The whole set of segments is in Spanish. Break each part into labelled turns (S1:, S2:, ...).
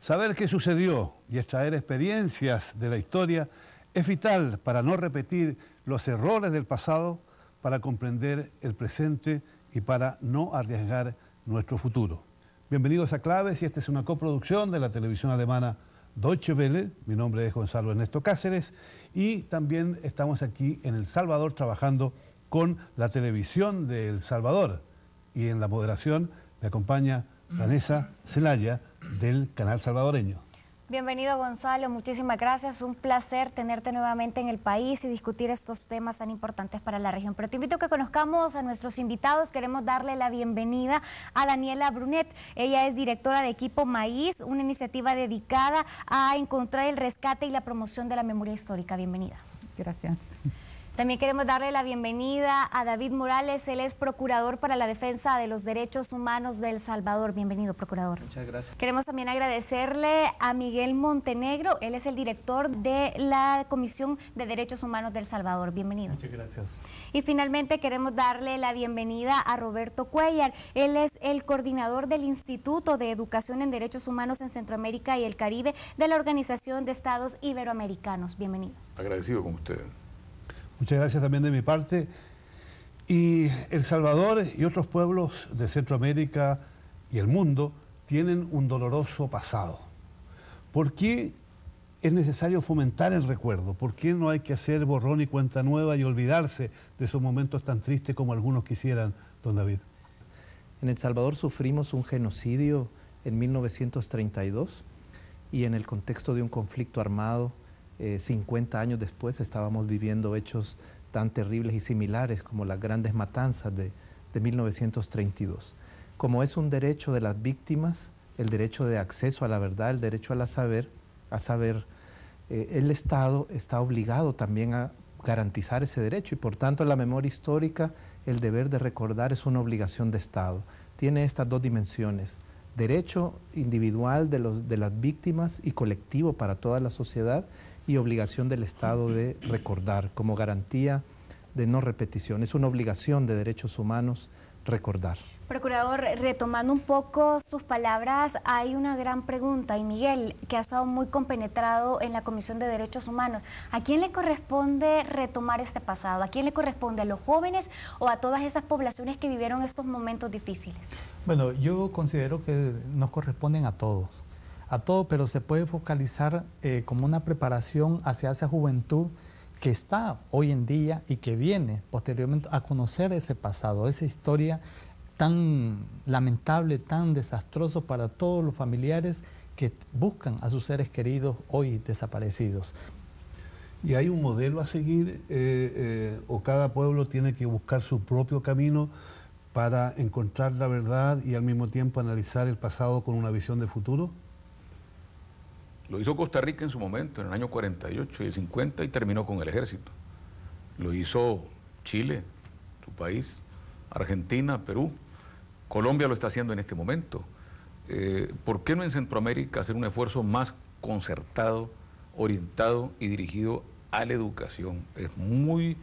S1: Saber qué sucedió y extraer experiencias de la historia es vital para no repetir los errores del pasado, para comprender el presente y para no arriesgar nuestro futuro. Bienvenidos a Claves, y esta es una coproducción de la televisión alemana Deutsche Welle. Mi nombre es Gonzalo Ernesto Cáceres y también estamos aquí en El Salvador trabajando con la televisión de El Salvador, y en la moderación me acompaña Vanessa Zelaya del canal salvadoreño.
S2: Bienvenido, Gonzalo, muchísimas gracias, un placer tenerte nuevamente en el país y discutir estos temas tan importantes para la región. Pero te invito a que conozcamos a nuestros invitados. Queremos darle la bienvenida a Daniela Brunet. Ella es directora de Equipo Maíz, una iniciativa dedicada a encontrar el rescate y la promoción de la memoria histórica. Bienvenida.
S3: Gracias.
S2: También queremos darle la bienvenida a David Morales. Él es procurador para la defensa de los derechos humanos de El Salvador. Bienvenido, procurador.
S4: Muchas gracias.
S2: Queremos también agradecerle a Miguel Montenegro. Él es el director de la Comisión de Derechos Humanos de El Salvador. Bienvenido.
S4: Muchas gracias.
S2: Y finalmente queremos darle la bienvenida a Roberto Cuellar. Él es el coordinador del Instituto de Educación en Derechos Humanos en Centroamérica y el Caribe de la Organización de Estados Iberoamericanos. Bienvenido.
S5: Agradecido con ustedes.
S1: Muchas gracias también de mi parte. Y El Salvador y otros pueblos de Centroamérica y el mundo tienen un doloroso pasado. ¿Por qué es necesario fomentar el recuerdo? ¿Por qué no hay que hacer borrón y cuenta nueva y olvidarse de esos momentos tan tristes como algunos quisieran, don David?
S4: En El Salvador sufrimos un genocidio en 1932 y en el contexto de un conflicto armado 50 años después estábamos viviendo hechos tan terribles y similares como las grandes matanzas de 1932. Como es un derecho de las víctimas, el derecho de acceso a la verdad, el derecho a saber, el Estado está obligado también a garantizar ese derecho y por tanto la memoria histórica, el deber de recordar es una obligación de Estado. Tiene estas dos dimensiones: derecho individual de las víctimas y colectivo para toda la sociedad, y obligación del Estado de recordar como garantía de no repetición. Es una obligación de derechos humanos recordar.
S2: Procurador, retomando un poco sus palabras, hay una gran pregunta, y Miguel, que ha estado muy compenetrado en la Comisión de Derechos Humanos, ¿a quién le corresponde retomar este pasado? ¿A quién le corresponde? ¿A los jóvenes o a todas esas poblaciones que vivieron estos momentos difíciles?
S6: Bueno, yo considero que nos corresponden a todos, pero se puede focalizar como una preparación hacia esa juventud que está hoy en día y que viene posteriormente a conocer ese pasado, esa historia tan lamentable, tan desastroso para todos los familiares que buscan a sus seres queridos hoy desaparecidos.
S1: ¿Y hay un modelo a seguir o cada pueblo tiene que buscar su propio camino para encontrar la verdad y al mismo tiempo analizar el pasado con una visión de futuro?
S5: Lo hizo Costa Rica en su momento, en el año 48 y el 50, y terminó con el ejército. Lo hizo Chile, su país, Argentina, Perú. Colombia lo está haciendo en este momento. ¿Por qué no en Centroamérica hacer un esfuerzo más concertado, orientado y dirigido a la educación? Es muy,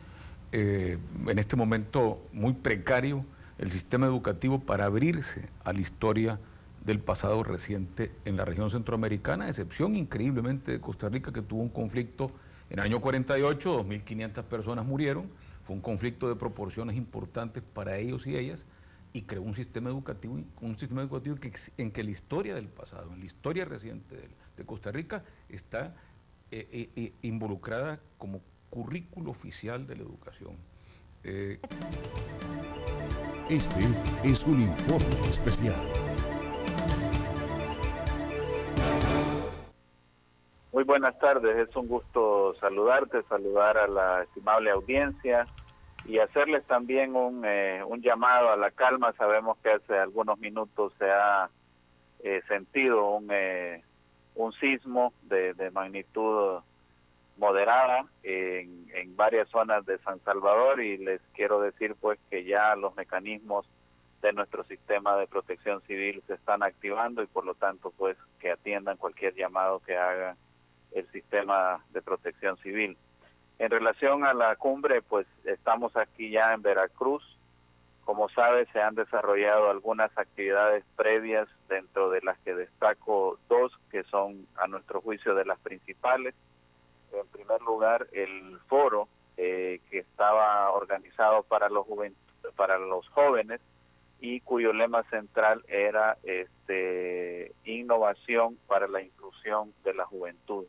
S5: en este momento, muy precario el sistema educativo para abrirse a la historia del pasado reciente en la región centroamericana, a excepción increíblemente de Costa Rica, que tuvo un conflicto en el año 48, 2.500 personas murieron, fue un conflicto de proporciones importantes para ellos y ellas, y creó un sistema educativo en que la historia del pasado, en la historia reciente de Costa Rica, está involucrada como currículo oficial de la educación.
S7: Este es un informe especial.
S8: Muy buenas tardes, es un gusto saludarte, saludar a la estimable audiencia y hacerles también un llamado a la calma. Sabemos que hace algunos minutos se ha sentido un sismo de magnitud moderada en varias zonas de San Salvador, y les quiero decir pues que ya los mecanismos de nuestro sistema de protección civil se están activando y por lo tanto pues que atiendan cualquier llamado que haga el sistema de protección civil. En relación a la cumbre, pues estamos aquí ya en Veracruz Como sabe, se han desarrollado algunas actividades previas, dentro de las que destaco dos, que son a nuestro juicio de las principales. En primer lugar, el foro que estaba organizado para los jóvenes y cuyo lema central era innovación para la inclusión de la juventud.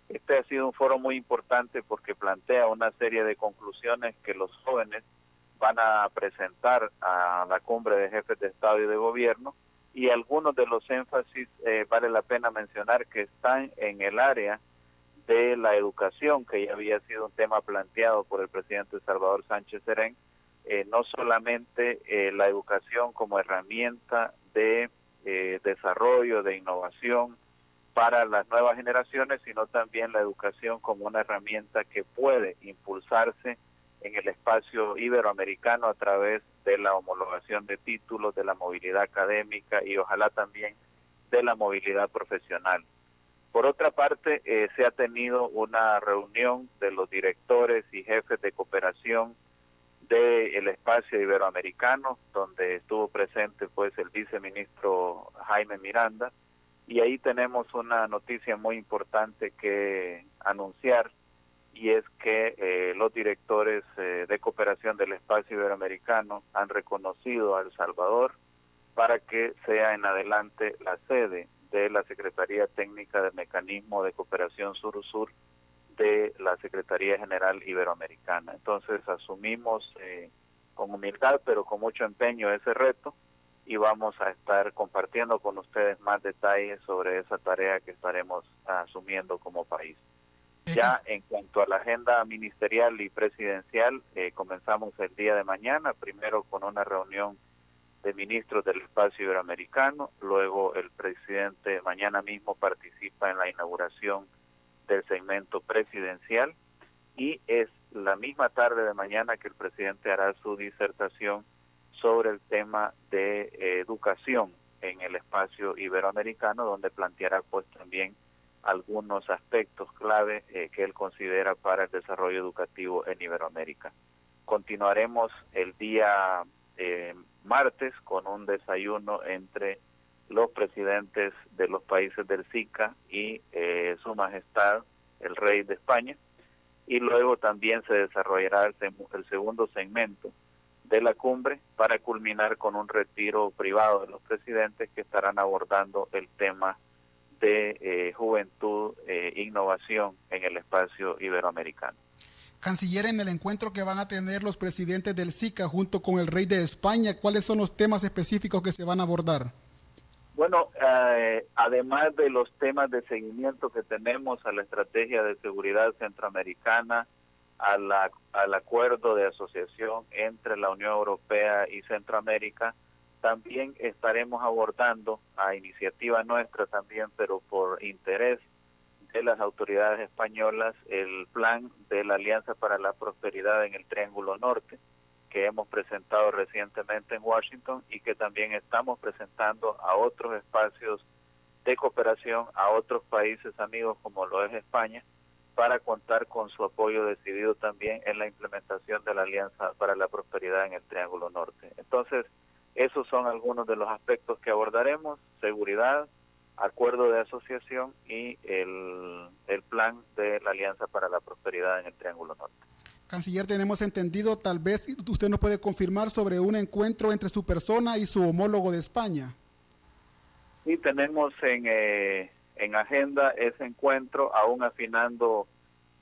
S8: Este ha sido un foro muy importante porque plantea una serie de conclusiones que los jóvenes van a presentar a la cumbre de jefes de Estado y de Gobierno, y algunos de los énfasis vale la pena mencionar que están en el área de la educación, que ya había sido un tema planteado por el presidente Salvador Sánchez Serén, no solamente la educación como herramienta de desarrollo, de innovación para las nuevas generaciones, sino también la educación como una herramienta que puede impulsarse en el espacio iberoamericano a través de la homologación de títulos, de la movilidad académica y ojalá también de la movilidad profesional. Por otra parte, se ha tenido una reunión de los directores y jefes de cooperación del espacio iberoamericano, donde estuvo presente pues el viceministro Jaime Miranda, y ahí tenemos una noticia muy importante que anunciar, y es que los directores de cooperación del espacio iberoamericano han reconocido a El Salvador para que sea en adelante la sede de la Secretaría Técnica del Mecanismo de Cooperación Sur-Sur de la Secretaría General Iberoamericana. Entonces asumimos con humildad pero con mucho empeño ese reto, y vamos a estar compartiendo con ustedes más detalles sobre esa tarea que estaremos asumiendo como país. Ya en cuanto a la agenda ministerial y presidencial, comenzamos el día de mañana, primero con una reunión de ministros del espacio iberoamericano, luego el presidente mañana mismo participa en la inauguración del segmento presidencial, y es la misma tarde de mañana que el presidente hará su disertación sobre el tema de educación en el espacio iberoamericano, donde planteará pues también algunos aspectos clave que él considera para el desarrollo educativo en Iberoamérica. Continuaremos el día martes con un desayuno entre los presidentes de los países del SICA y Su Majestad el Rey de España, y luego también se desarrollará el segundo segmento de la cumbre para culminar con un retiro privado de los presidentes que estarán abordando el tema de juventud e innovación en el espacio iberoamericano.
S3: Canciller, en el encuentro que van a tener los presidentes del SICA junto con el Rey de España, ¿cuáles son los temas específicos que se van a abordar?
S8: Bueno, además de los temas de seguimiento que tenemos a la estrategia de seguridad centroamericana, al acuerdo de asociación entre la Unión Europea y Centroamérica, también estaremos abordando, a iniciativa nuestra también, pero por interés de las autoridades españolas, el plan de la Alianza para la Prosperidad en el Triángulo Norte, que hemos presentado recientemente en Washington y que también estamos presentando a otros espacios de cooperación, a otros países amigos como lo es España, para contar con su apoyo decidido también en la implementación de la Alianza para la Prosperidad en el Triángulo Norte. Entonces, esos son algunos de los aspectos que abordaremos: seguridad, acuerdo de asociación y el plan de la Alianza para la Prosperidad en el Triángulo Norte.
S3: Canciller, tenemos entendido, tal vez usted nos puede confirmar sobre un encuentro entre su persona y su homólogo de España.
S8: Sí, tenemos en agenda ese encuentro, aún afinando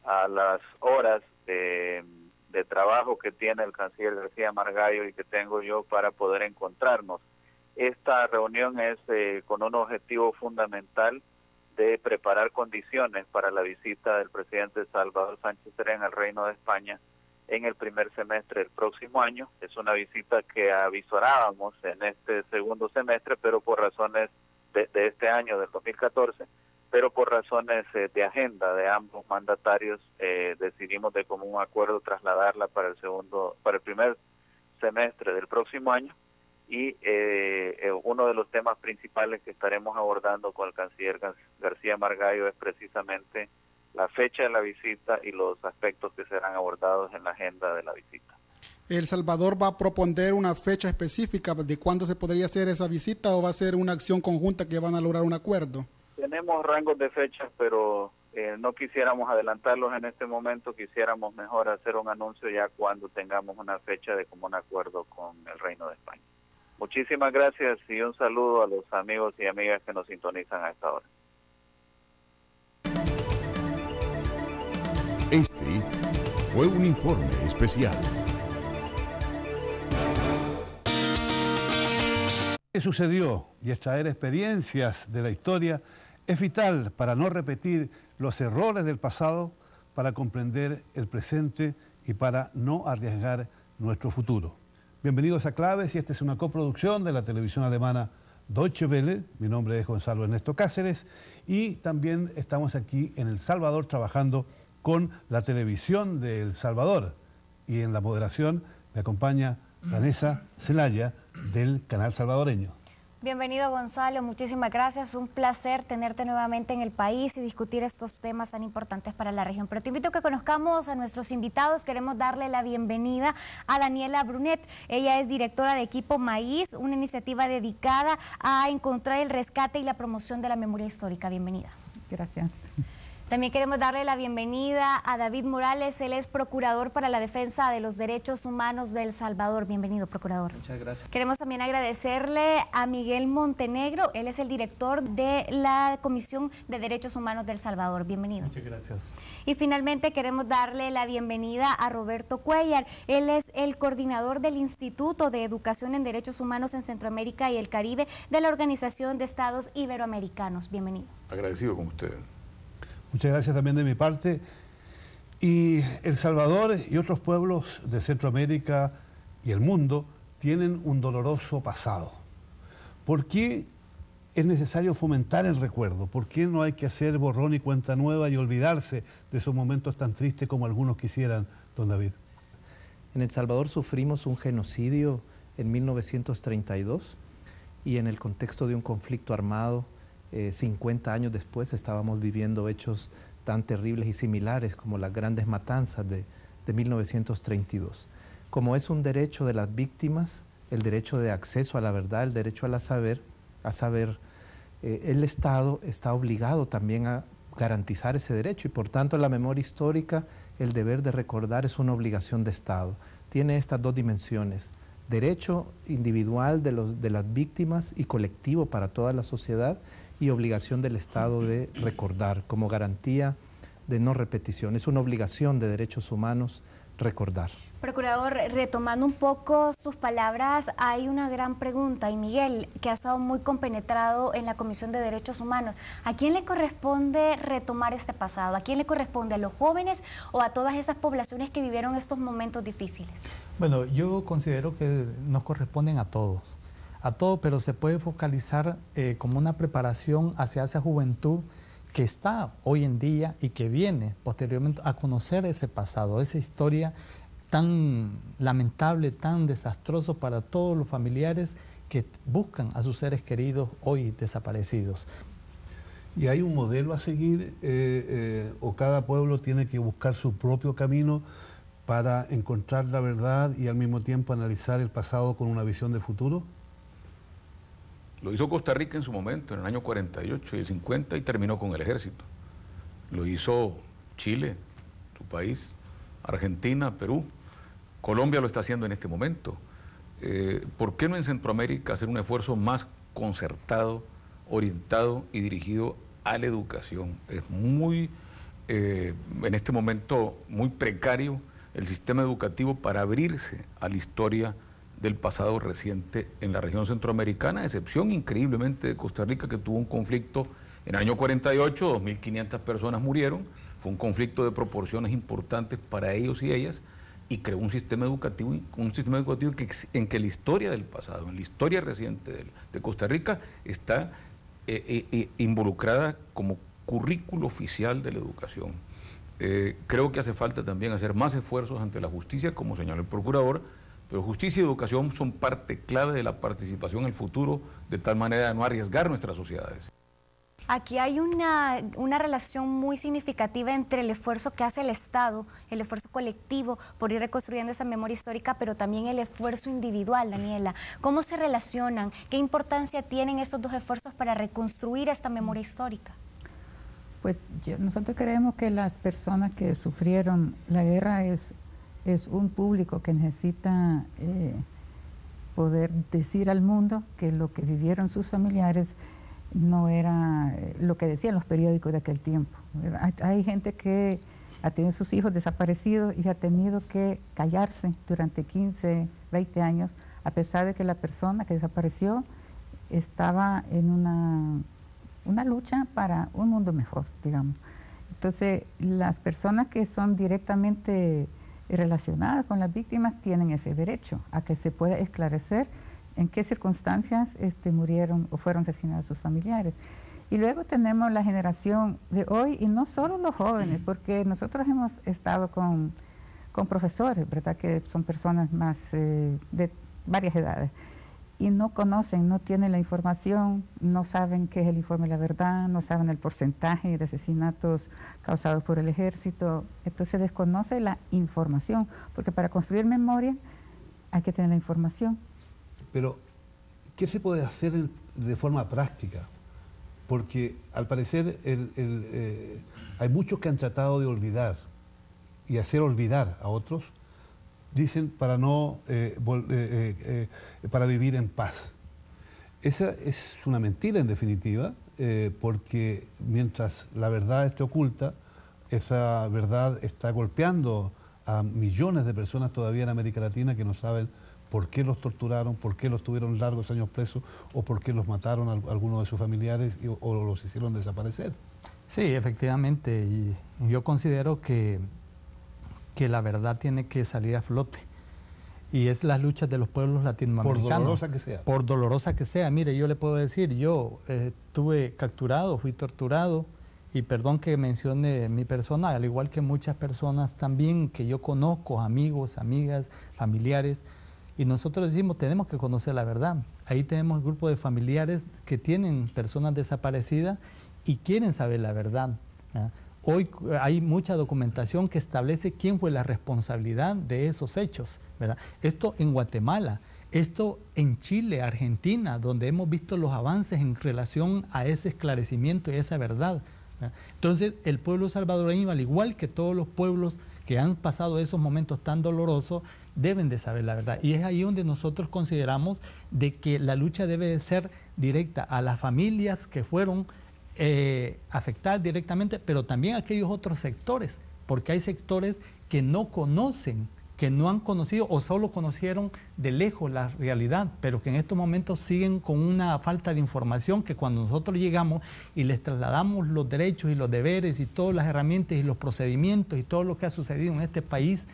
S8: a las horas de trabajo que tiene el canciller García Margallo y que tengo yo para poder encontrarnos. Esta reunión es con un objetivo fundamental de preparar condiciones para la visita del presidente Salvador Sánchez Serén al Reino de España en el primer semestre del próximo año. Es una visita que avisorábamos en este segundo semestre, pero por razones de este año, del 2014, pero por razones de agenda de ambos mandatarios decidimos de común acuerdo trasladarla para el primer semestre del próximo año. Y uno de los temas principales que estaremos abordando con el canciller García Margallo es precisamente la fecha de la visita y los aspectos que serán abordados en la agenda de la visita.
S3: ¿El Salvador va a proponer una fecha específica de cuándo se podría hacer esa visita o va a ser una acción conjunta que van a lograr un acuerdo?
S8: Tenemos rangos de fechas, pero no quisiéramos adelantarlos en este momento, quisiéramos mejor hacer un anuncio ya cuando tengamos una fecha de común acuerdo con el Reino de España. Muchísimas gracias y un saludo a los amigos y amigas que nos sintonizan a esta hora.
S7: Este fue un informe especial.
S1: ¿Qué sucedió? Y extraer experiencias de la historia es vital para no repetir los errores del pasado, para comprender el presente y para no arriesgar nuestro futuro. Bienvenidos a Claves, y esta es una coproducción de la televisión alemana Deutsche Welle. Mi nombre es Gonzalo Ernesto Cáceres y también estamos aquí en El Salvador trabajando con la televisión de El Salvador, y en la moderación me acompaña Vanessa Zelaya del canal salvadoreño.
S2: Bienvenido, Gonzalo, muchísimas gracias, un placer tenerte nuevamente en el país y discutir estos temas tan importantes para la región. Pero te invito a que conozcamos a nuestros invitados. Queremos darle la bienvenida a Daniela Brunet. Ella es directora de Equipo Maíz, una iniciativa dedicada a encontrar el rescate y la promoción de la memoria histórica. Bienvenida.
S9: Gracias.
S2: También queremos darle la bienvenida a David Morales. Él es procurador para la defensa de los derechos humanos de El Salvador. Bienvenido, procurador.
S4: Muchas gracias.
S2: Queremos también agradecerle a Miguel Montenegro. Él es el director de la Comisión de Derechos Humanos de El Salvador. Bienvenido.
S6: Muchas gracias.
S2: Y finalmente queremos darle la bienvenida a Roberto Cuellar. Él es el coordinador del Instituto de Educación en Derechos Humanos en Centroamérica y el Caribe de la Organización de Estados Iberoamericanos. Bienvenido.
S5: Agradecido con ustedes.
S1: Muchas gracias también de mi parte. Y El Salvador y otros pueblos de Centroamérica y el mundo tienen un doloroso pasado. ¿Por qué es necesario fomentar el recuerdo? ¿Por qué no hay que hacer borrón y cuenta nueva y olvidarse de esos momentos tan tristes como algunos quisieran, don David?
S4: En El Salvador sufrimos un genocidio en 1932 y en el contexto de un conflicto armado, 50 años después estábamos viviendo hechos tan terribles y similares como las grandes matanzas de 1932. Como es un derecho de las víctimas, el derecho de acceso a la verdad, el derecho a saber, el Estado está obligado también a garantizar ese derecho y por tanto la memoria histórica, el deber de recordar es una obligación de Estado. Tiene estas dos dimensiones: derecho individual de las víctimas y colectivo para toda la sociedad, y obligación del Estado de recordar como garantía de no repetición. Es una obligación de derechos humanos recordar.
S2: Procurador, retomando un poco sus palabras, hay una gran pregunta, y Miguel, que ha estado muy compenetrado en la Comisión de Derechos Humanos, ¿a quién le corresponde retomar este pasado? ¿A quién le corresponde? ¿A los jóvenes o a todas esas poblaciones que vivieron estos momentos difíciles?
S6: Bueno, yo considero que nos corresponden a todos, pero se puede focalizar como una preparación hacia esa juventud que está hoy en día y que viene posteriormente a conocer ese pasado, esa historia tan lamentable, tan desastroso para todos los familiares que buscan a sus seres queridos hoy desaparecidos.
S1: ¿Y hay un modelo a seguir o cada pueblo tiene que buscar su propio camino para encontrar la verdad y al mismo tiempo analizar el pasado con una visión de futuro?
S5: Lo hizo Costa Rica en su momento, en el año 48 y el 50, y terminó con el ejército. Lo hizo Chile, su país, Argentina, Perú. Colombia lo está haciendo en este momento. ¿Por qué no en Centroamérica hacer un esfuerzo más concertado, orientado y dirigido a la educación? Es muy, en este momento, muy precario el sistema educativo para abrirse a la historia del pasado reciente en la región centroamericana, a excepción increíblemente de Costa Rica, que tuvo un conflicto en el año 48, 2.500 personas murieron, fue un conflicto de proporciones importantes para ellos y ellas, y creó un sistema educativo en que la historia del pasado, en la historia reciente de Costa Rica, está involucrada como currículo oficial de la educación. Creo que hace falta también hacer más esfuerzos ante la justicia, como señaló el procurador, pero justicia y educación son parte clave de la participación en el futuro, de tal manera de no arriesgar nuestras sociedades.
S2: Aquí hay una relación muy significativa entre el esfuerzo que hace el Estado, el esfuerzo colectivo por ir reconstruyendo esa memoria histórica, pero también el esfuerzo individual, Daniela. ¿Cómo se relacionan? ¿Qué importancia tienen estos dos esfuerzos para reconstruir esta memoria histórica?
S9: Pues nosotros creemos que las personas que sufrieron la guerra es un público que necesita poder decir al mundo que lo que vivieron sus familiares no era lo que decían los periódicos de aquel tiempo. Hay gente que ha tenido sus hijos desaparecidos y ha tenido que callarse durante 15, 20 años, a pesar de que la persona que desapareció estaba en una lucha para un mundo mejor, digamos. Entonces, las personas que son directamente relacionadas con las víctimas tienen ese derecho a que se pueda esclarecer en qué circunstancias murieron o fueron asesinados sus familiares. Y luego tenemos la generación de hoy, y no solo los jóvenes, porque nosotros hemos estado con profesores, ¿verdad?, que son personas más de varias edades, y no conocen, no tienen la información, no saben qué es el informe de la verdad, no saben el porcentaje de asesinatos causados por el ejército. Entonces desconoce la información, porque para construir memoria hay que tener la información.
S1: Pero, ¿qué se puede hacer de forma práctica? Porque al parecer hay muchos que han tratado de olvidar y hacer olvidar a otros, dicen, para vivir en paz. Esa es una mentira, en definitiva, porque mientras la verdad esté oculta, esa verdad está golpeando a millones de personas todavía en América Latina que no saben por qué los torturaron, por qué los tuvieron largos años presos o por qué los mataron a algunos de sus familiares o los hicieron desaparecer.
S6: Sí, efectivamente, y yo considero que la verdad tiene que salir a flote. Y es las luchas de los pueblos latinoamericanos.
S1: Por dolorosa que sea.
S6: Por dolorosa que sea. Mire, yo le puedo decir, yo estuve capturado, fui torturado, y perdón que mencione mi persona, al igual que muchas personas también que yo conozco, amigos, amigas, familiares, y nosotros decimos, tenemos que conocer la verdad. Ahí tenemos un grupo de familiares que tienen personas desaparecidas y quieren saber la verdad, ¿verdad? Hoy hay mucha documentación que establece quién fue la responsabilidad de esos hechos, ¿verdad? Esto en Guatemala, esto en Chile, Argentina, donde hemos visto los avances en relación a ese esclarecimiento y esa verdad, ¿verdad? Entonces, el pueblo salvadoreño, al igual que todos los pueblos que han pasado esos momentos tan dolorosos, deben de saber la verdad. Y es ahí donde nosotros consideramos de que la lucha debe de ser directa a las familias que fueron afectadas directamente, pero también a aquellos otros sectores, porque hay sectores que no conocen, que no han conocido o solo conocieron de lejos la realidad, pero que en estos momentos siguen con una falta de información que cuando nosotros llegamos y les trasladamos los derechos y los deberes y todas las herramientas y los procedimientos y todo lo que ha sucedido en este país,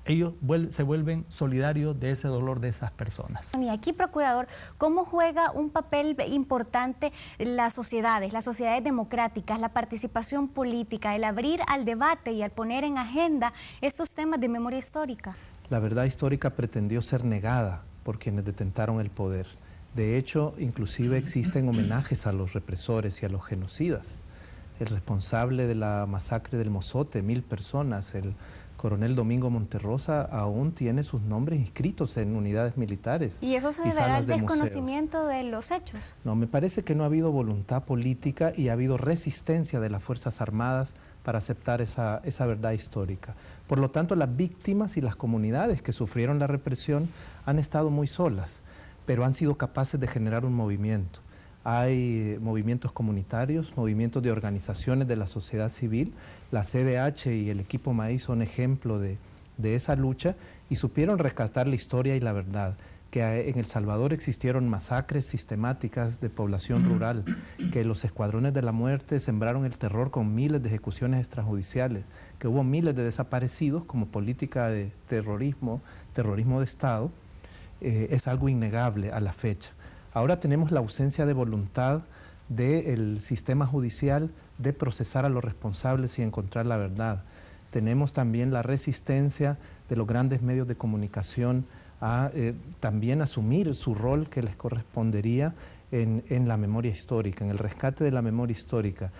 S6: ellos se vuelven solidarios de ese dolor de esas personas.
S2: Y aquí, procurador, ¿cómo juega un papel importante las sociedades democráticas, la participación política, el abrir al debate y al poner en agenda estos temas de memoria histórica?
S4: La verdad histórica pretendió ser negada por quienes detentaron el poder. De hecho, inclusive existen homenajes a los represores y a los genocidas. El responsable de la masacre del Mozote, 1000 personas, el coronel Domingo Monterrosa, aún tiene sus nombres inscritos en unidades militares.
S2: ¿Y eso se deberá al desconocimiento de los hechos?
S4: No, me parece que no ha habido voluntad política y ha habido resistencia de las Fuerzas Armadas para aceptar esa verdad histórica. Por lo tanto, las víctimas y las comunidades que sufrieron la represión han estado muy solas, pero han sido capaces de generar un movimiento. Hay movimientos comunitarios, movimientos de organizaciones de la sociedad civil. La CDH y el equipo Maíz son ejemplo de esa lucha y supieron rescatar la historia y la verdad, que en El Salvador existieron masacres sistemáticas de población rural, que los escuadrones de la muerte sembraron el terror con miles de ejecuciones extrajudiciales, que hubo miles de desaparecidos como política de terrorismo de Estado, es algo innegable a la fecha. Ahora tenemos la ausencia de voluntad del sistema judicial de procesar a los responsables y encontrar la verdad. Tenemos también la resistencia de los grandes medios de comunicación a también asumir su rol que les correspondería en la memoria histórica, en el rescate de la memoria histórica.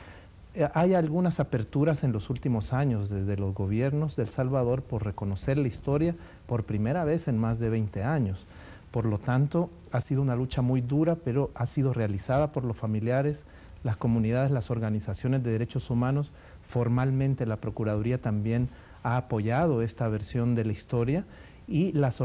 S4: Hay algunas aperturas en los últimos años desde los gobiernos de El Salvador por reconocer la historia por primera vez en más de 20 años. Por lo tanto, ha sido una lucha muy dura, pero ha sido realizada por los familiares, las comunidades, las organizaciones de derechos humanos. Formalmente la Procuraduría también ha apoyado esta versión de la historia y los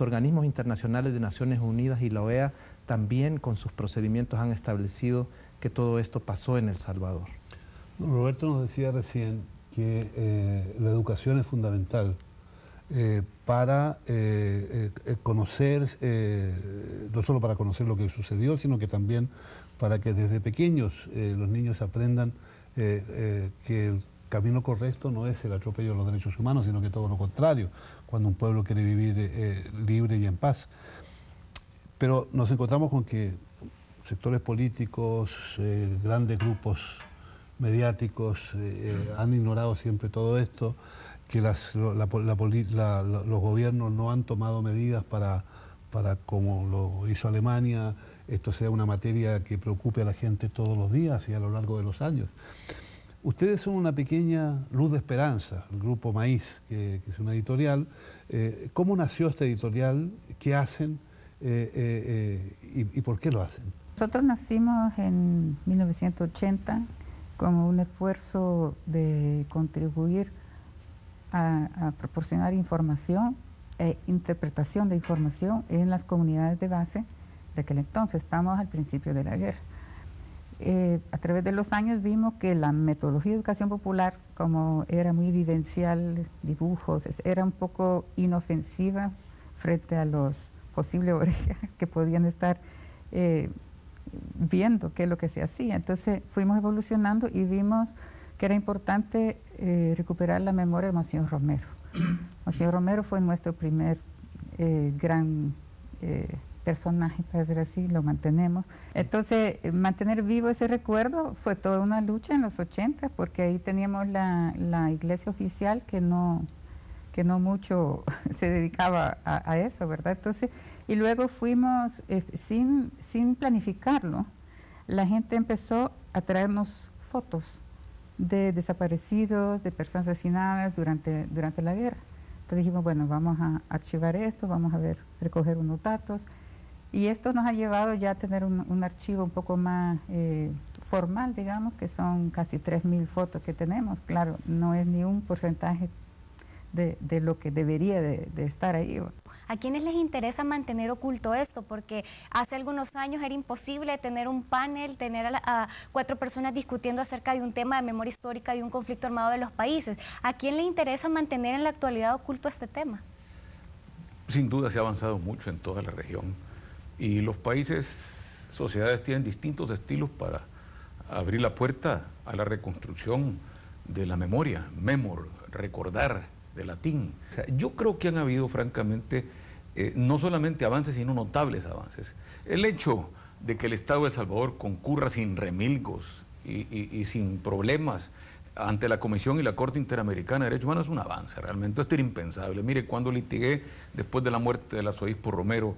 S4: organismos internacionales de Naciones Unidas y la OEA también con sus procedimientos han establecido que todo esto pasó en El Salvador.
S1: Roberto nos decía recién que la educación es fundamental para conocer, no solo para conocer lo que sucedió, sino que también para que desde pequeños los niños aprendan que el camino correcto no es el atropello de los derechos humanos, sino que todo lo contrario, cuando un pueblo quiere vivir libre y en paz. Pero nos encontramos con que sectores políticos, grandes grupos mediáticos han ignorado siempre todo esto, que los gobiernos no han tomado medidas para, como lo hizo Alemania, esto sea una materia que preocupe a la gente todos los días y a lo largo de los años. Ustedes son una pequeña luz de esperanza, el Grupo Maíz, que es una editorial. ¿Cómo nació esta editorial? ¿Qué hacen? ¿Y por qué lo hacen?
S9: Nosotros nacimos en 1980 como un esfuerzo de contribuir a proporcionar información e interpretación de información en las comunidades de base de aquel entonces. Estamos al principio de la guerra. A través de los años vimos que la metodología de educación popular, como era muy vivencial, dibujos, era un poco inofensiva frente a los posibles orejas que podían estar viendo qué es lo que se hacía. Entonces fuimos evolucionando y vimos que era importante recuperar la memoria de Monseñor Romero. Monseñor Romero fue nuestro primer gran personaje, para decir así, lo mantenemos. Entonces, mantener vivo ese recuerdo fue toda una lucha en los 80, porque ahí teníamos la iglesia oficial que no mucho se dedicaba a eso, ¿verdad? Entonces, y luego fuimos, sin planificarlo, la gente empezó a traernos fotos de desaparecidos, de personas asesinadas durante la guerra. Entonces dijimos, bueno, vamos a archivar esto, vamos a recoger unos datos. Y esto nos ha llevado ya a tener un archivo un poco más formal, digamos, que son casi 3.000 fotos que tenemos. Claro, no es ni un porcentaje de lo que debería de estar ahí.
S2: ¿A quiénes les interesa mantener oculto esto? Porque hace algunos años era imposible tener un panel, tener a 4 personas discutiendo acerca de un tema de memoria histórica de un conflicto armado de los países. ¿A quién le interesa mantener en la actualidad oculto este tema?
S5: Sin duda se ha avanzado mucho en toda la región y los países, sociedades tienen distintos estilos para abrir la puerta a la reconstrucción de la memoria, memor, recordar, de latín. O sea, yo creo que han habido, francamente, no solamente avances, sino notables avances. El hecho de que el Estado de El Salvador concurra sin remilgos y sin problemas ante la Comisión y la Corte Interamericana de Derechos Humanos es un avance, realmente. Esto era impensable. Mire, cuando litigué después de la muerte del arzobispo Romero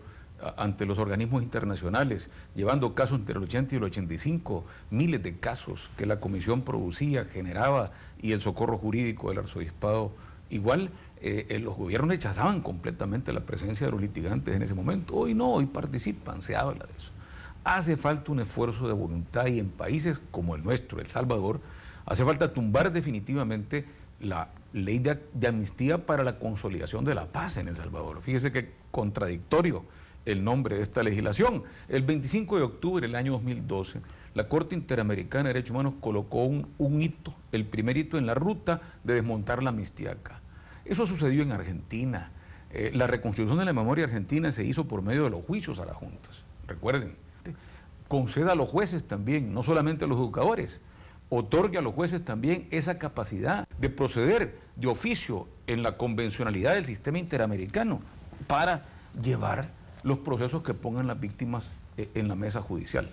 S5: ante los organismos internacionales, llevando casos entre el 80 y el 85, miles de casos que la Comisión producía, generaba, y el socorro jurídico del arzobispado igual, los gobiernos rechazaban completamente la presencia de los litigantes en ese momento. Hoy no, hoy participan, se habla de eso. Hace falta un esfuerzo de voluntad y en países como el nuestro, El Salvador, hace falta tumbar definitivamente la ley de amnistía para la consolidación de la paz en El Salvador. Fíjese qué contradictorio el nombre de esta legislación. El 25 de octubre del año 2012, la Corte Interamericana de Derechos Humanos colocó un hito, el primer hito en la ruta de desmontar la amnistía acá. Eso sucedió en Argentina. La reconstrucción de la memoria argentina se hizo por medio de los juicios a las juntas. Recuerden, conceda a los jueces también, no solamente a los educadores, otorgue a los jueces también esa capacidad de proceder de oficio en la convencionalidad del sistema interamericano para llevar los procesos que pongan las víctimas en la mesa judicial.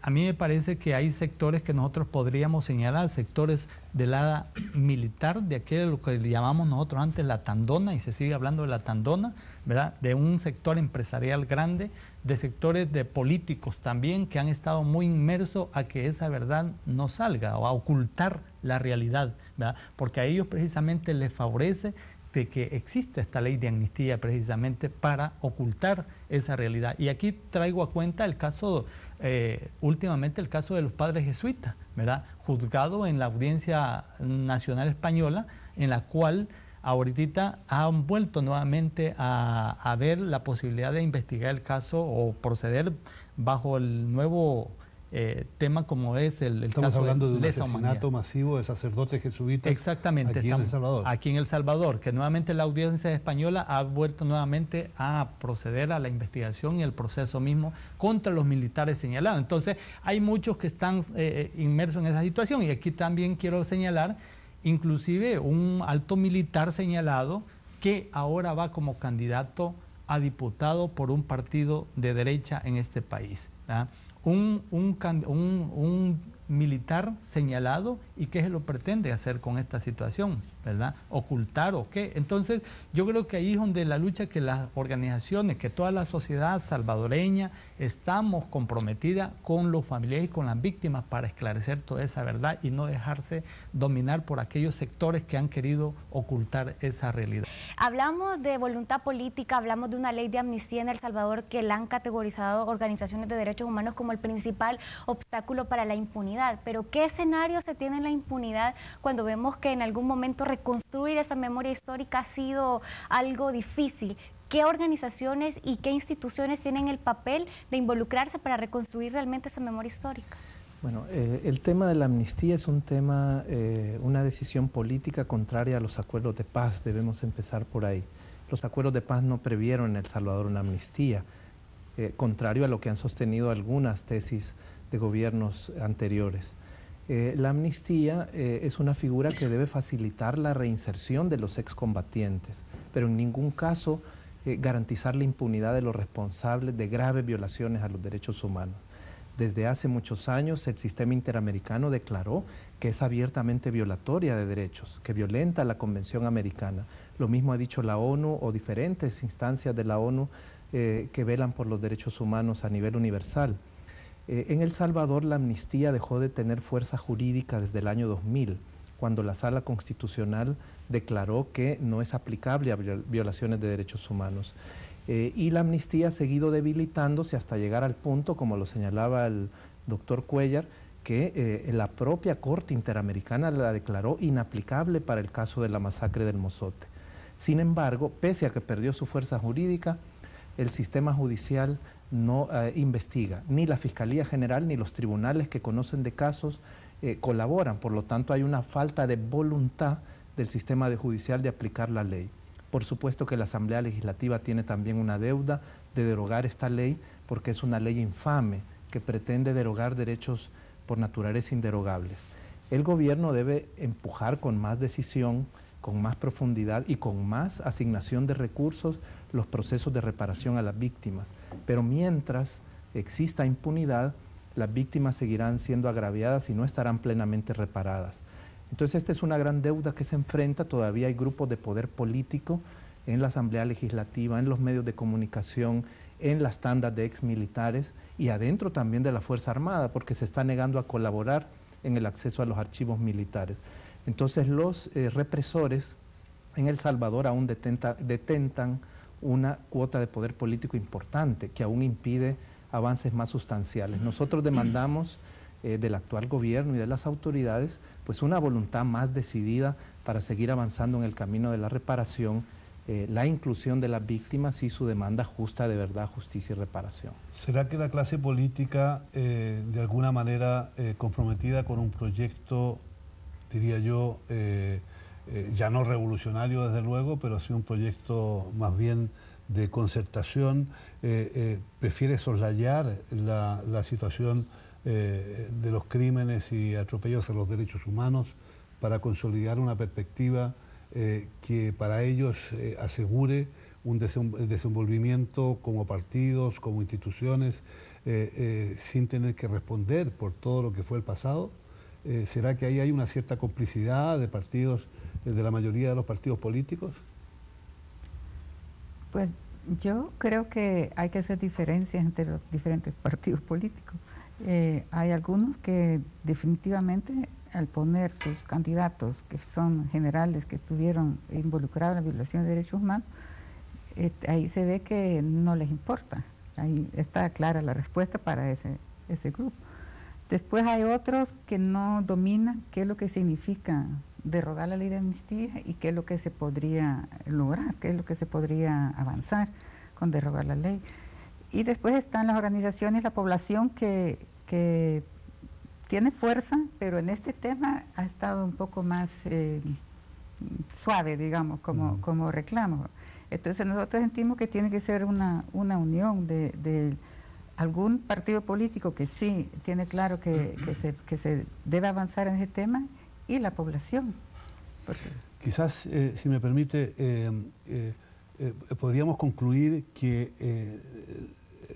S6: A mí me parece que hay sectores que nosotros podríamos señalar, sectores del ala militar, de aquello que le llamamos nosotros antes la tandona, y se sigue hablando de la tandona, ¿verdad? De un sector empresarial grande, de sectores de políticos también que han estado muy inmersos a que esa verdad no salga o a ocultar la realidad, ¿verdad? Porque a ellos precisamente les favorece de que existe esta ley de amnistía precisamente para ocultar esa realidad. Y aquí traigo a cuenta el caso, últimamente el caso de los padres jesuitas, ¿verdad? Juzgado en la Audiencia Nacional Española, en la cual ahorita han vuelto nuevamente a ver la posibilidad de investigar el caso o proceder bajo el nuevo tema como es el
S1: Estamos
S6: caso
S1: hablando de un
S6: lesa
S1: asesinato
S6: humanidad.
S1: masivo de sacerdotes jesuitas.
S6: Exactamente,
S1: aquí en El Salvador.
S6: Aquí en El Salvador, que nuevamente la Audiencia Española ha vuelto nuevamente a proceder a la investigación y el proceso mismo contra los militares señalados. Entonces, hay muchos que están inmersos en esa situación, y aquí también quiero señalar inclusive un alto militar señalado que ahora va como candidato a diputado por un partido de derecha en este país, ¿verdad? Un militar señalado, y qué se lo pretende hacer con esta situación, ¿verdad? ¿Ocultar o qué? Entonces, yo creo que ahí es donde la lucha que las organizaciones, que toda la sociedad salvadoreña estamos comprometidas con los familiares y con las víctimas para esclarecer toda esa verdad y no dejarse dominar por aquellos sectores que han querido ocultar esa realidad.
S2: Hablamos de voluntad política, hablamos de una ley de amnistía en El Salvador que la han categorizado organizaciones de derechos humanos como el principal obstáculo para la impunidad. Pero ¿qué escenario se tiene en la impunidad cuando vemos que en algún momento reconstruir esa memoria histórica ha sido algo difícil? ¿Qué organizaciones y qué instituciones tienen el papel de involucrarse para reconstruir realmente esa memoria histórica?
S4: Bueno, el tema de la amnistía es un tema, una decisión política contraria a los acuerdos de paz. Debemos empezar por ahí. Los acuerdos de paz no previeron en El Salvador una amnistía, contrario a lo que han sostenido algunas tesis de gobiernos anteriores. La amnistía es una figura que debe facilitar la reinserción de los excombatientes, pero en ningún caso garantizar la impunidad de los responsables de graves violaciones a los derechos humanos. Desde hace muchos años el sistema interamericano declaró que es abiertamente violatoria de derechos, que violenta la Convención Americana. Lo mismo ha dicho la ONU o diferentes instancias de la ONU que velan por los derechos humanos a nivel universal. En El Salvador la amnistía dejó de tener fuerza jurídica desde el año 2000, cuando la Sala Constitucional declaró que no es aplicable a violaciones de derechos humanos. Y la amnistía ha seguido debilitándose hasta llegar al punto, como lo señalaba el doctor Cuellar, que la propia Corte Interamericana la declaró inaplicable para el caso de la masacre del Mozote. Sin embargo, pese a que perdió su fuerza jurídica, el sistema judicial no investiga, ni la Fiscalía General ni los tribunales que conocen de casos colaboran. Por lo tanto, hay una falta de voluntad del sistema judicial de aplicar la ley. Por supuesto que la Asamblea Legislativa tiene también una deuda de derogar esta ley, porque es una ley infame que pretende derogar derechos por naturaleza inderogables. El gobierno debe empujar con más decisión, con más profundidad y con más asignación de recursos los procesos de reparación a las víctimas. Pero mientras exista impunidad, las víctimas seguirán siendo agraviadas y no estarán plenamente reparadas. Entonces esta es una gran deuda que se enfrenta. Todavía hay grupos de poder político en la Asamblea Legislativa, en los medios de comunicación, en las tandas de exmilitares y adentro también de la Fuerza Armada, porque se está negando a colaborar en el acceso a los archivos militares. Entonces los represores en El Salvador aún detentan una cuota de poder político importante que aún impide avances más sustanciales. Nosotros demandamos del actual gobierno y de las autoridades pues una voluntad más decidida para seguir avanzando en el camino de la reparación, la inclusión de las víctimas y su demanda justa de verdad, justicia y reparación.
S1: ¿Será que la clase política de alguna manera comprometida con un proyecto, diría yo, ya no revolucionario desde luego, pero sí un proyecto más bien de concertación, prefiere soslayar la situación de los crímenes y atropellos a los derechos humanos para consolidar una perspectiva que para ellos asegure un desenvolvimiento como partidos, como instituciones, sin tener que responder por todo lo que fue el pasado? ¿Será que ahí hay una cierta complicidad de partidos, de la mayoría de los partidos políticos?
S9: Pues yo creo que hay que hacer diferencias entre los diferentes partidos políticos. Hay algunos que definitivamente al poner sus candidatos, que son generales, que estuvieron involucrados en la violación de derechos humanos, ahí se ve que no les importa. Ahí está clara la respuesta para ese grupo. Después hay otros que no dominan qué es lo que significa derogar la ley de amnistía y qué es lo que se podría lograr, qué es lo que se podría avanzar con derogar la ley. Y después están las organizaciones, la población que tiene fuerza, pero en este tema ha estado un poco más suave, digamos, como reclamo. Entonces nosotros sentimos que tiene que ser una unión de algún partido político que sí tiene claro que se debe avanzar en ese tema, y la población.
S1: Quizás, si me permite, podríamos concluir que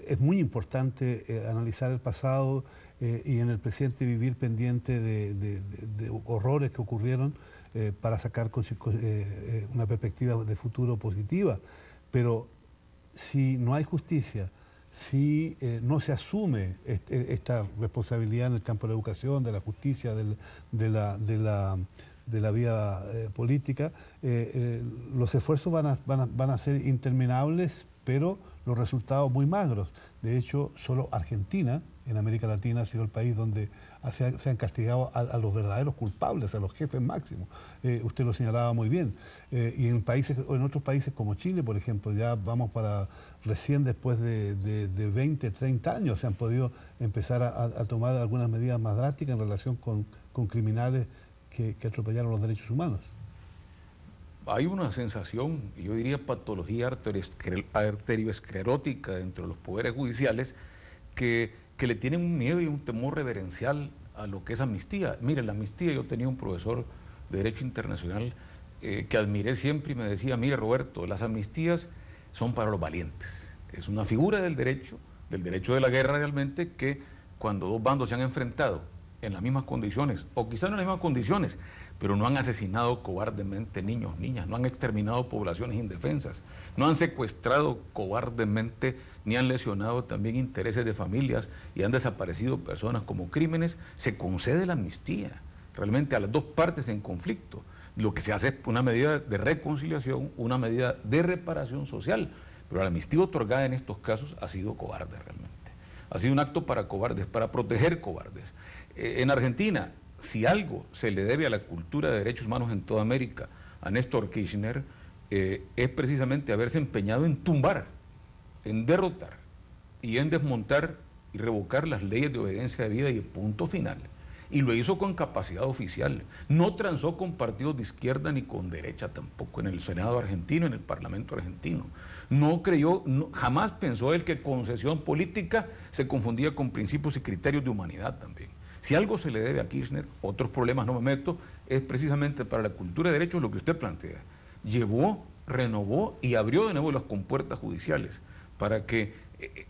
S1: es muy importante analizar el pasado y en el presente vivir pendiente de horrores que ocurrieron para sacar una perspectiva de futuro positiva. Pero si no hay justicia, si no se asume esta responsabilidad en el campo de la educación, de la justicia, de la vía política, los esfuerzos van a ser interminables, pero los resultados muy magros. De hecho, solo Argentina, en América Latina, ha sido el país donde se han castigado a los verdaderos culpables, a los jefes máximos. Usted lo señalaba muy bien. Y en otros países como Chile, por ejemplo, ya vamos para recién después de 20, 30 años, se han podido empezar a tomar algunas medidas más drásticas en relación con criminales que atropellaron los derechos humanos.
S5: Hay una sensación, yo diría patología arterioesclerótica dentro de los poderes judiciales que le tienen un miedo y un temor reverencial a lo que es amnistía. Mire, la amnistía, yo tenía un profesor de Derecho Internacional que admiré siempre y me decía, mire Roberto, las amnistías son para los valientes. Es una figura del derecho de la guerra realmente, que cuando dos bandos se han enfrentado en las mismas condiciones, o quizás no en las mismas condiciones, pero no han asesinado cobardemente niños, niñas, no han exterminado poblaciones indefensas, no han secuestrado cobardemente, ni han lesionado también intereses de familias y han desaparecido personas como crímenes, se concede la amnistía realmente a las dos partes en conflicto. Lo que se hace es una medida de reconciliación, una medida de reparación social, pero la amnistía otorgada en estos casos ha sido cobarde realmente. Ha sido un acto para cobardes, para proteger cobardes. En Argentina, si algo se le debe a la cultura de derechos humanos en toda América, a Néstor Kirchner, es precisamente haberse empeñado en tumbar, en derrotar y en desmontar y revocar las leyes de obediencia de vida y punto final. Y lo hizo con capacidad oficial. No transó con partidos de izquierda ni con derecha tampoco en el Senado argentino, en el Parlamento argentino. No creyó, jamás pensó él que concesión política se confundía con principios y criterios de humanidad también. Si algo se le debe a Kirchner, otros problemas no me meto, es precisamente para la cultura de derechos lo que usted plantea. Llevó, renovó y abrió de nuevo las compuertas judiciales para que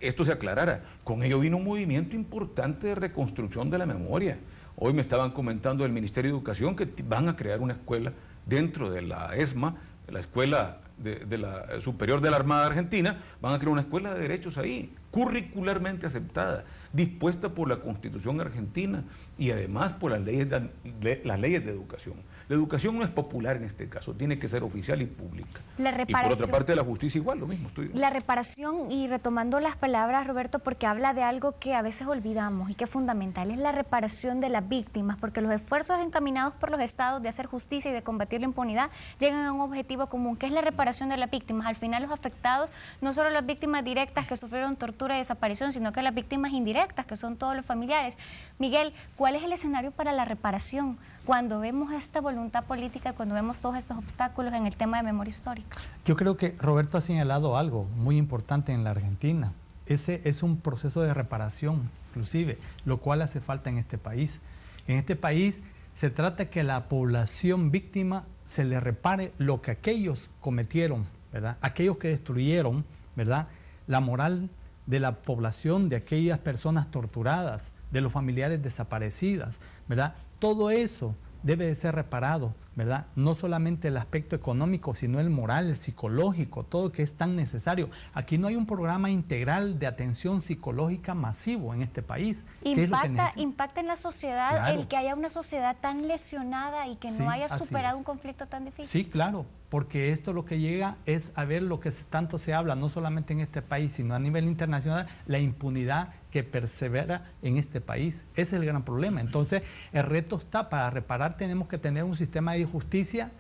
S5: esto se aclarara. Con ello vino un movimiento importante de reconstrucción de la memoria. Hoy me estaban comentando del Ministerio de Educación que van a crear una escuela dentro de la ESMA, la Escuela de la Superior de la Armada Argentina, van a crear una escuela de derechos ahí, curricularmente aceptada, dispuesta por la Constitución argentina y además por las leyes de educación. La educación no es popular en este caso, tiene que ser oficial y pública. Y por otra parte la justicia igual, lo mismo.
S2: La reparación, y retomando las palabras, Roberto, porque habla de algo que a veces olvidamos y que es fundamental, es la reparación de las víctimas, porque los esfuerzos encaminados por los estados de hacer justicia y de combatir la impunidad llegan a un objetivo común, que es la reparación de las víctimas. Al final los afectados, no solo las víctimas directas que sufrieron tortura y desaparición, sino que las víctimas indirectas, que son todos los familiares. Miguel, ¿cuál es el escenario para la reparación cuando vemos esta voluntad política, cuando vemos todos estos obstáculos en el tema de memoria histórica?
S6: Yo creo que Roberto ha señalado algo muy importante en la Argentina. Ese es un proceso de reparación, inclusive, lo cual hace falta en este país. En este país se trata que a la población víctima se le repare lo que aquellos cometieron, ¿verdad? Aquellos que destruyeron, ¿verdad?, la moral de la población, de aquellas personas torturadas, de los familiares desaparecidas, ¿verdad? Todo eso debe de ser reparado, ¿verdad? No solamente el aspecto económico, sino el moral, el psicológico, todo que es tan necesario. Aquí no hay un programa integral de atención psicológica masivo en este país.
S2: Impacta en la sociedad, claro, el que haya una sociedad tan lesionada y que no haya superado un conflicto tan difícil.
S6: Sí, claro, porque esto lo que llega es a ver lo que tanto se habla, no solamente en este país, sino a nivel internacional, la impunidad que persevera en este país. Ese es el gran problema. Entonces, el reto está, para reparar tenemos que tener un sistema de justicia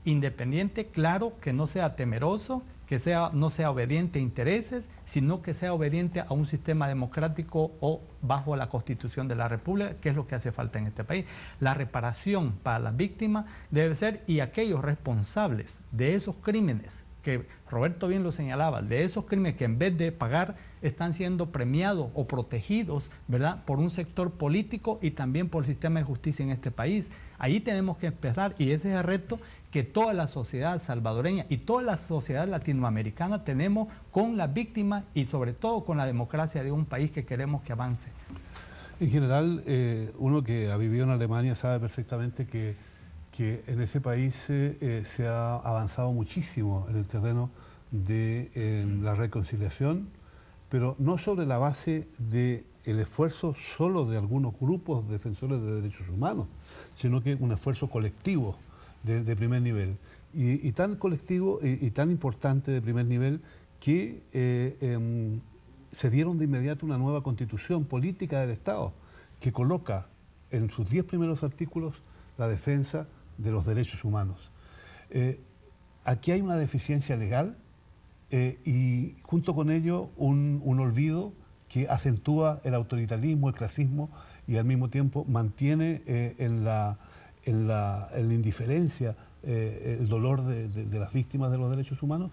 S6: independiente, claro, que no sea temeroso, que no sea obediente a intereses, sino que sea obediente a un sistema democrático o bajo la Constitución de la República, que es lo que hace falta en este país. La reparación para las víctimas debe ser, y aquellos responsables de esos crímenes, que Roberto bien lo señalaba, de esos crímenes que en vez de pagar están siendo premiados o protegidos, ¿verdad?, por un sector político y también por el sistema de justicia en este país. Ahí tenemos que empezar, y ese es el reto que toda la sociedad salvadoreña y toda la sociedad latinoamericana tenemos con las víctimas y sobre todo con la democracia de un país que queremos que avance.
S1: En general, uno que ha vivido en Alemania sabe perfectamente que en ese país se ha avanzado muchísimo en el terreno de la reconciliación, pero no sobre la base del esfuerzo solo de algunos grupos defensores de derechos humanos, sino que un esfuerzo colectivo de primer nivel. Y tan colectivo y tan importante de primer nivel que se dieron de inmediato una nueva constitución política del Estado que coloca en sus 10 primeros artículos la defensa de los derechos humanos. Aquí hay una deficiencia legal y junto con ello un olvido que acentúa el autoritarismo, el clasismo y al mismo tiempo mantiene en la indiferencia el dolor de las víctimas de los derechos humanos.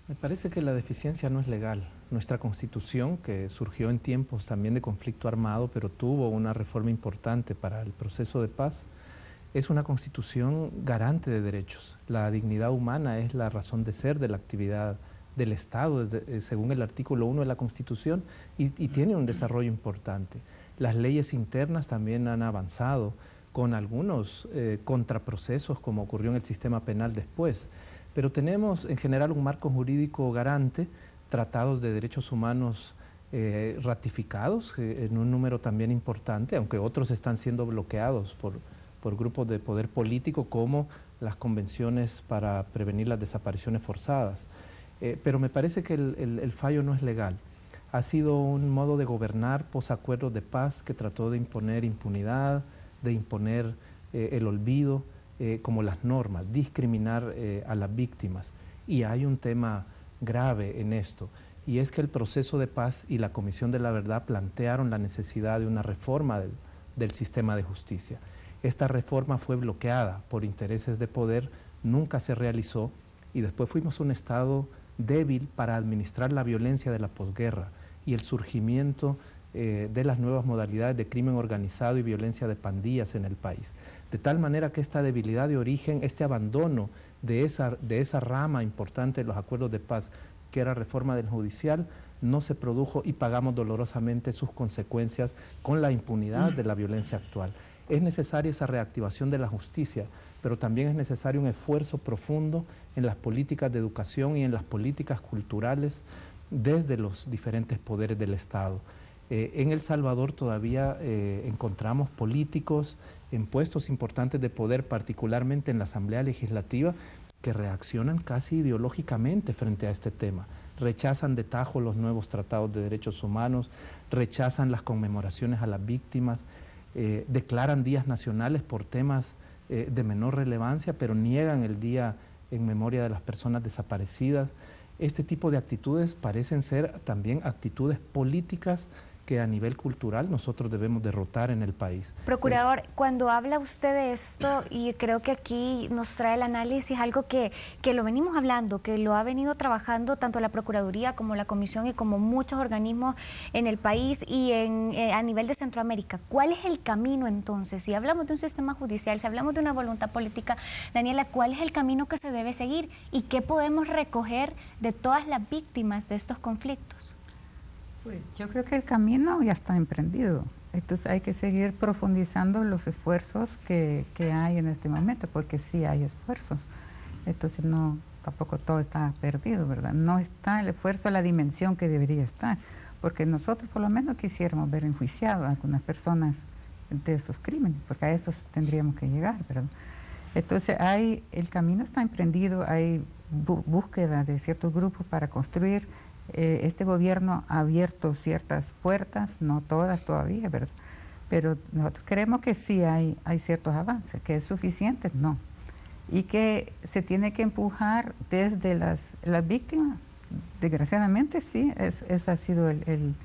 S4: Me parece que la deficiencia no es legal. Nuestra Constitución, que surgió en tiempos también de conflicto armado, pero tuvo una reforma importante para el proceso de paz, es una Constitución garante de derechos. La dignidad humana es la razón de ser de la actividad del Estado, según el artículo 1 de la Constitución, y tiene un desarrollo importante. Las leyes internas también han avanzado con algunos contraprocesos, como ocurrió en el sistema penal después. Pero tenemos en general un marco jurídico garante, tratados de derechos humanos ratificados en un número también importante, aunque otros están siendo bloqueados por grupos de poder político, como las convenciones para prevenir las desapariciones forzadas. Pero me parece que el fallo no es legal. Ha sido un modo de gobernar posacuerdos de paz que trató de imponer impunidad, de imponer el olvido como las normas, discriminar a las víctimas. Y hay un tema grave en esto, y es que el proceso de paz y la Comisión de la Verdad plantearon la necesidad de una reforma del sistema de justicia. Esta reforma fue bloqueada por intereses de poder, nunca se realizó, y después fuimos un Estado débil para administrar la violencia de la posguerra y el surgimiento de las nuevas modalidades de crimen organizado y violencia de pandillas en el país. De tal manera que esta debilidad de origen, este abandono de esa rama importante de los acuerdos de paz, que era reforma del judicial, no se produjo y pagamos dolorosamente sus consecuencias con la impunidad de la violencia actual. Es necesaria esa reactivación de la justicia, pero también es necesario un esfuerzo profundo en las políticas de educación y en las políticas culturales desde los diferentes poderes del Estado. En El Salvador todavía encontramos políticos en puestos importantes de poder, particularmente en la Asamblea Legislativa, que reaccionan casi ideológicamente frente a este tema. Rechazan de tajo los nuevos tratados de derechos humanos, rechazan las conmemoraciones a las víctimas, declaran días nacionales por temas de menor relevancia, pero niegan el día en memoria de las personas desaparecidas. Este tipo de actitudes parecen ser también actitudes políticas que a nivel cultural nosotros debemos derrotar en el país.
S2: Procurador, cuando habla usted de esto, y creo que aquí nos trae el análisis, algo que lo venimos hablando, que lo ha venido trabajando tanto la Procuraduría como la Comisión y como muchos organismos en el país y a nivel de Centroamérica. ¿Cuál es el camino entonces? Si hablamos de un sistema judicial, si hablamos de una voluntad política, Daniela, ¿cuál es el camino que se debe seguir y qué podemos recoger de todas las víctimas de estos conflictos?
S9: Pues yo creo que el camino ya está emprendido. Entonces hay que seguir profundizando los esfuerzos que hay en este momento, porque sí hay esfuerzos. Entonces no, tampoco todo está perdido, ¿verdad? No está el esfuerzo a la dimensión que debería estar, porque nosotros por lo menos quisiéramos ver enjuiciados a algunas personas de esos crímenes, porque a esos tendríamos que llegar, ¿verdad? Entonces el camino está emprendido, hay búsqueda de ciertos grupos para construir. Este gobierno ha abierto ciertas puertas, no todas todavía, ¿verdad? Pero nosotros creemos que sí hay ciertos avances, que es suficiente, no. Y que se tiene que empujar desde las víctimas, desgraciadamente sí, ese ha sido el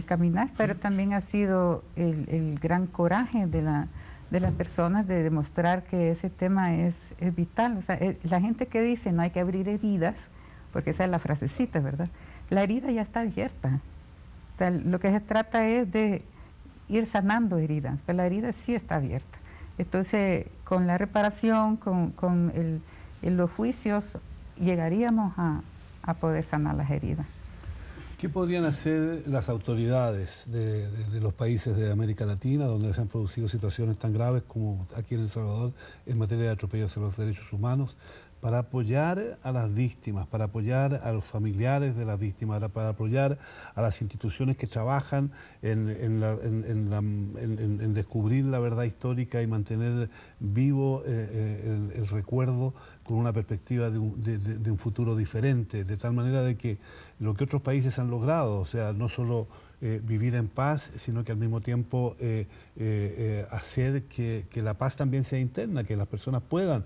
S9: caminar, pero también ha sido el gran coraje de las personas de demostrar que ese tema es vital. O sea, la gente que dice no hay que abrir heridas, porque esa es la frasecita, ¿verdad? La herida ya está abierta. O sea, lo que se trata es de ir sanando heridas, pero la herida sí está abierta. Entonces, con la reparación, con los juicios, llegaríamos a poder sanar las heridas.
S1: ¿Qué podrían hacer las autoridades de los países de América Latina, donde se han producido situaciones tan graves como aquí en El Salvador, en materia de atropellos a los derechos humanos, para apoyar a las víctimas, para apoyar a los familiares de las víctimas, para apoyar a las instituciones que trabajan en descubrir la verdad histórica y mantener vivo el recuerdo con una perspectiva de un futuro diferente, de tal manera de que lo que otros países han logrado, o sea, no solo vivir en paz, sino que al mismo tiempo hacer que la paz también sea interna, que las personas puedan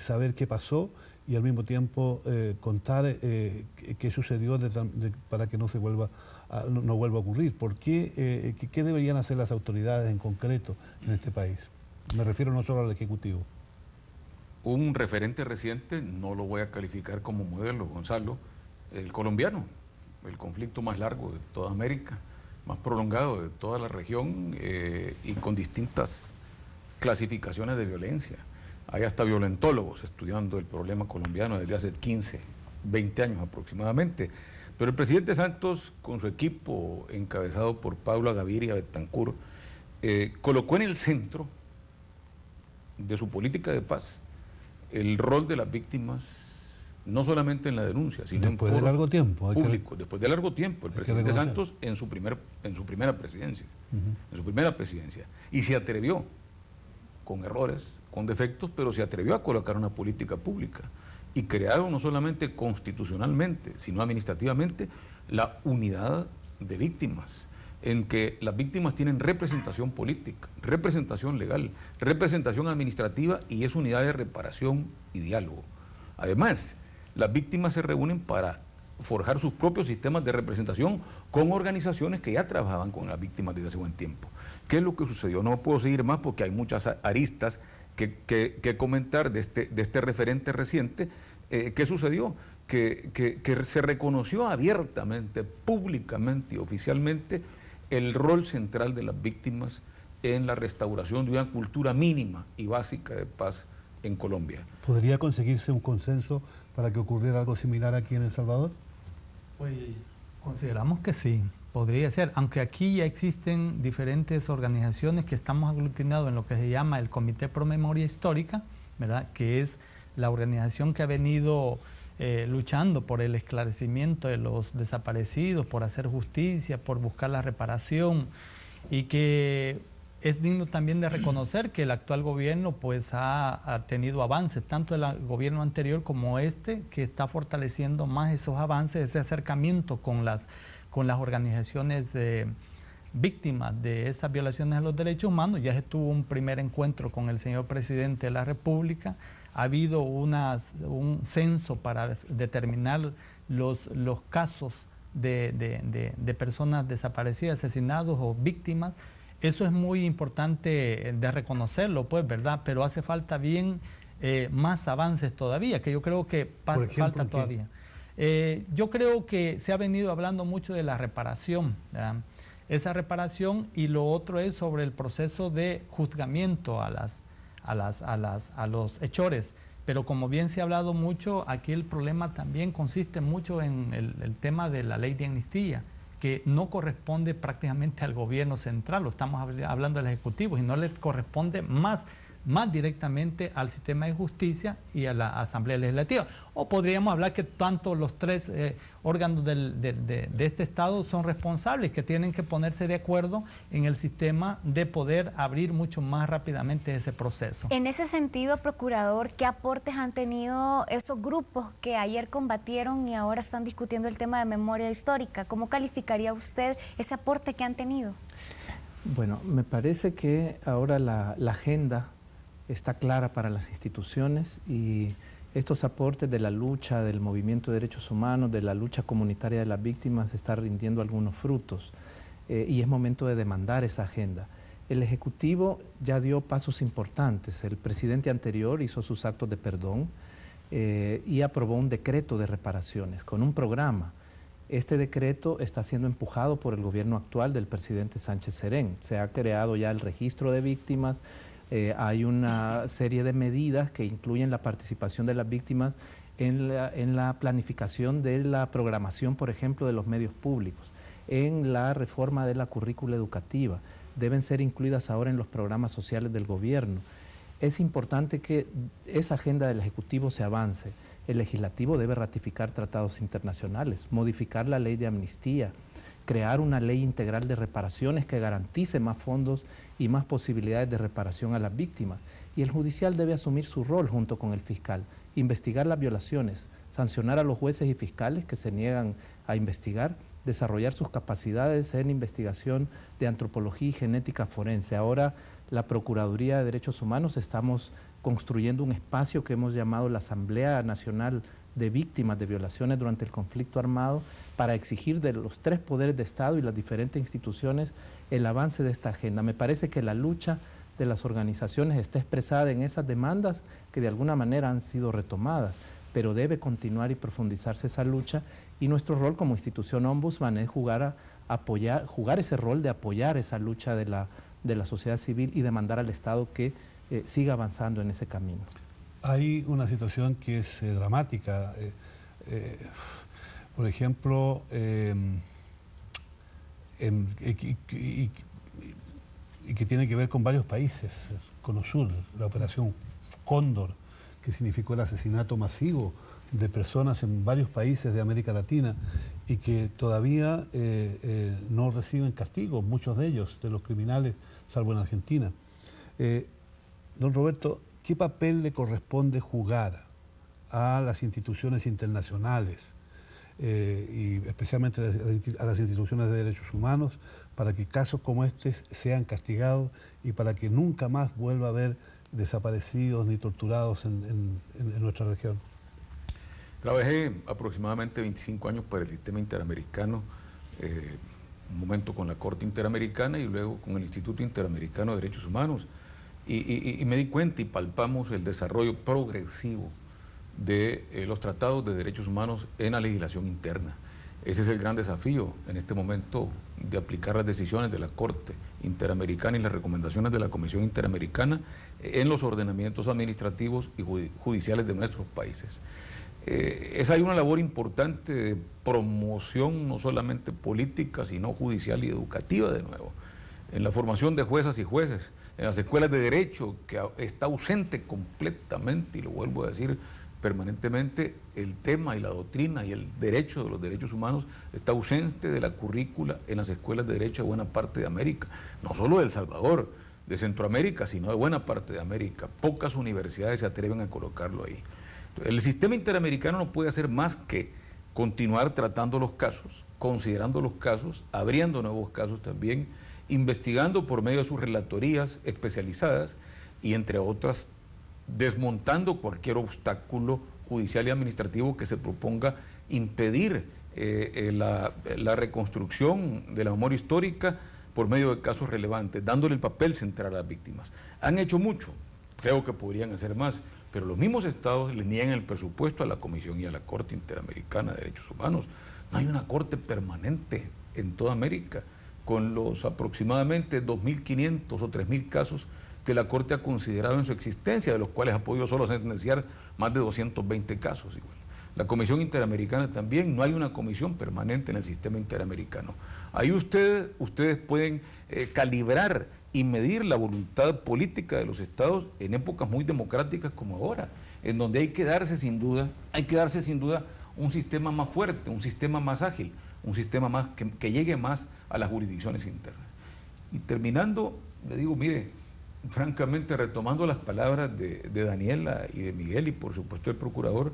S1: saber qué pasó y al mismo tiempo contar qué sucedió para que no vuelva a ocurrir. ¿Qué deberían hacer las autoridades en concreto en este país? Me refiero no solo al Ejecutivo.
S5: Un referente reciente, no lo voy a calificar como modelo, Gonzalo, el colombiano, el conflicto más largo de toda América, más prolongado de toda la región y con distintas clasificaciones de violencia. Hay hasta violentólogos estudiando el problema colombiano desde hace 15, 20 años aproximadamente. Pero el presidente Santos, con su equipo encabezado por Paula Gaviria Betancourt, colocó en el centro de su política de paz el rol de las víctimas, no solamente en la denuncia, sino
S1: después de largo tiempo,
S5: después de largo tiempo, el presidente Santos en su primera presidencia, en su primera presidencia, y se atrevió, con errores, con defectos, pero se atrevió a colocar una política pública y crearon no solamente constitucionalmente, sino administrativamente, la unidad de víctimas, en que las víctimas tienen representación política, representación legal, representación administrativa y es unidad de reparación y diálogo. Además, las víctimas se reúnen para forjar sus propios sistemas de representación con organizaciones que ya trabajaban con las víctimas desde hace buen tiempo. ¿Qué es lo que sucedió? No puedo seguir más porque hay muchas aristas que comentar de este referente reciente. ¿Qué sucedió? Que se reconoció abiertamente, públicamente y oficialmente el rol central de las víctimas en la restauración de una cultura mínima y básica de paz en Colombia.
S1: ¿Podría conseguirse un consenso para que ocurriera algo similar aquí en El Salvador?
S6: Pues consideramos que sí, podría ser, aunque aquí ya existen diferentes organizaciones que estamos aglutinados en lo que se llama el Comité Pro Memoria Histórica, ¿verdad?, que es la organización que ha venido luchando por el esclarecimiento de los desaparecidos, por hacer justicia, por buscar la reparación, y que es digno también de reconocer que el actual gobierno pues ha tenido avances, tanto el gobierno anterior como este, que está fortaleciendo más esos avances, ese acercamiento con las organizaciones víctimas de esas violaciones a los derechos humanos. Ya se tuvo un primer encuentro con el señor presidente de la República, ha habido un censo para determinar los casos de personas desaparecidas, asesinados o víctimas. Eso es muy importante de reconocerlo, pues, ¿verdad? Pero hace falta más avances todavía, que yo creo que falta todavía. Yo creo que se ha venido hablando mucho de la reparación, ¿verdad? Esa reparación, y lo otro es sobre el proceso de juzgamiento a los hechores. Pero como bien se ha hablado mucho, aquí el problema también consiste mucho en el tema de la ley de amnistía, que no corresponde prácticamente al gobierno central, lo estamos hablando del Ejecutivo, y no le corresponde más directamente al sistema de justicia y a la Asamblea Legislativa. O podríamos hablar que tanto los tres órganos de este Estado son responsables, que tienen que ponerse de acuerdo en el sistema de poder abrir mucho más rápidamente ese proceso.
S2: En ese sentido, procurador, ¿qué aportes han tenido esos grupos que ayer combatieron y ahora están discutiendo el tema de memoria histórica? ¿Cómo calificaría usted ese aporte que han tenido?
S4: Bueno, me parece que ahora la agenda está clara para las instituciones, y estos aportes de la lucha del movimiento de derechos humanos, de la lucha comunitaria de las víctimas, están rindiendo algunos frutos, y es momento de demandar esa agenda. El Ejecutivo ya dio pasos importantes. El presidente anterior hizo sus actos de perdón y aprobó un decreto de reparaciones con un programa. Este decreto está siendo empujado por el gobierno actual del presidente Sánchez Serén. Se ha creado ya el registro de víctimas. Hay una serie de medidas que incluyen la participación de las víctimas en la planificación de la programación, por ejemplo, de los medios públicos, en la reforma de la currícula educativa. Deben ser incluidas ahora en los programas sociales del gobierno. Es importante que esa agenda del Ejecutivo se avance. El Legislativo debe ratificar tratados internacionales, modificar la ley de amnistía, crear una ley integral de reparaciones que garantice más fondos y más posibilidades de reparación a las víctimas. Y el judicial debe asumir su rol junto con el fiscal, investigar las violaciones, sancionar a los jueces y fiscales que se niegan a investigar, desarrollar sus capacidades en investigación de antropología y genética forense. Ahora, la Procuraduría de Derechos Humanos estamos construyendo un espacio que hemos llamado la Asamblea Nacional de Víctimas de Violaciones durante el conflicto armado, para exigir de los tres poderes de Estado y las diferentes instituciones el avance de esta agenda. Me parece que la lucha de las organizaciones está expresada en esas demandas que de alguna manera han sido retomadas, pero debe continuar y profundizarse esa lucha, y nuestro rol como institución Ombudsman es jugar ese rol de apoyar esa lucha de la sociedad civil y demandar al Estado que siga avanzando en ese camino.
S1: Hay una situación que es dramática. Por ejemplo, y que tiene que ver con varios países, con Osur, la operación Cóndor, que significó el asesinato masivo de personas en varios países de América Latina y que todavía no reciben castigo, muchos de ellos, de los criminales, salvo en Argentina. Don Roberto, ¿qué papel le corresponde jugar a las instituciones internacionales y especialmente a las instituciones de derechos humanos para que casos como este sean castigados y para que nunca más vuelva a haber desaparecidos ni torturados en nuestra región?
S5: Trabajé aproximadamente 25 años para el sistema interamericano, un momento con la Corte Interamericana y luego con el Instituto Interamericano de Derechos Humanos, y me di cuenta y palpamos el desarrollo progresivo de los tratados de derechos humanos en la legislación interna. Ese es el gran desafío en este momento, de aplicar las decisiones de la Corte Interamericana y las recomendaciones de la Comisión Interamericana en los ordenamientos administrativos y judiciales de nuestros países. Hay una labor importante de promoción, no solamente política, sino judicial y educativa de nuevo, en la formación de juezas y jueces, en las escuelas de derecho, que está ausente completamente, y lo vuelvo a decir permanentemente, el tema y la doctrina y el derecho de los derechos humanos está ausente de la currícula en las escuelas de derecho de buena parte de América, no solo de El Salvador, de Centroamérica, sino de buena parte de América. Pocas universidades se atreven a colocarlo ahí. El sistema interamericano no puede hacer más que continuar tratando los casos, considerando los casos, abriendo nuevos casos también, investigando por medio de sus relatorías especializadas y, entre otras, desmontando cualquier obstáculo judicial y administrativo que se proponga impedir la reconstrucción de la memoria histórica por medio de casos relevantes, dándole el papel central a las víctimas. Han hecho mucho, creo que podrían hacer más, pero los mismos estados le niegan el presupuesto a la Comisión y a la Corte Interamericana de Derechos Humanos. No hay una corte permanente en toda América, con los aproximadamente 2.500 o 3.000 casos que la Corte ha considerado en su existencia, de los cuales ha podido solo sentenciar más de 220 casos. Igual. La Comisión Interamericana también, no hay una comisión permanente en el sistema interamericano. Ahí ustedes pueden calibrar y medir la voluntad política de los estados en épocas muy democráticas como ahora, en donde hay que darse sin duda un sistema más fuerte, un sistema más ágil, un sistema más que llegue más a las jurisdicciones internas. Y terminando, le digo, mire, francamente, retomando las palabras de Daniela y de Miguel y por supuesto el procurador,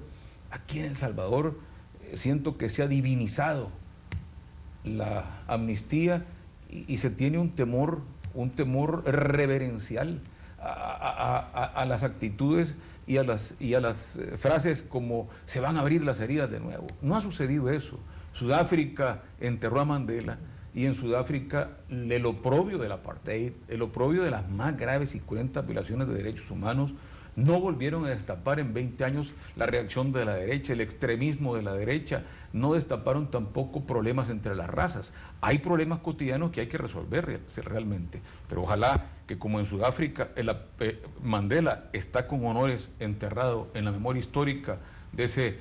S5: aquí en El Salvador siento que se ha divinizado la amnistía y se tiene un temor reverencial a las actitudes y a las frases como se van a abrir las heridas de nuevo. No ha sucedido eso. Sudáfrica enterró a Mandela y en Sudáfrica el oprobio del apartheid, el oprobio de las más graves y cruentas violaciones de derechos humanos no volvieron a destapar en 20 años la reacción de la derecha, el extremismo de la derecha, no destaparon tampoco problemas entre las razas. Hay problemas cotidianos que hay que resolver realmente, pero ojalá que como en Sudáfrica Mandela está con honores enterrado en la memoria histórica de ese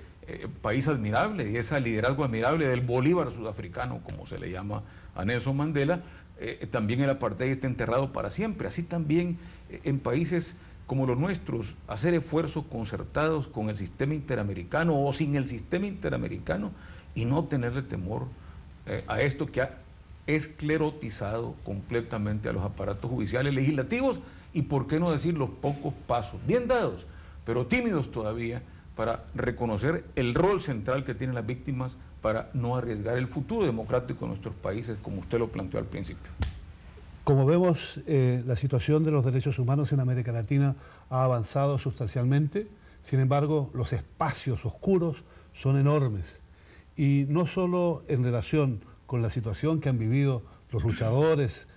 S5: país admirable y ese liderazgo admirable del Bolívar sudafricano, como se le llama a Nelson Mandela, también el apartheid está enterrado para siempre. Así también en países como los nuestros, hacer esfuerzos concertados con el sistema interamericano o sin el sistema interamericano y no tenerle temor a esto que ha esclerotizado completamente a los aparatos judiciales, legislativos y, por qué no decir, los pocos pasos, bien dados, pero tímidos todavía, para reconocer el rol central que tienen las víctimas para no arriesgar el futuro democrático de nuestros países, como usted lo planteó al principio.
S1: Como vemos, la situación de los derechos humanos en América Latina ha avanzado sustancialmente, sin embargo, los espacios oscuros son enormes. Y no solo en relación con la situación que han vivido los luchadores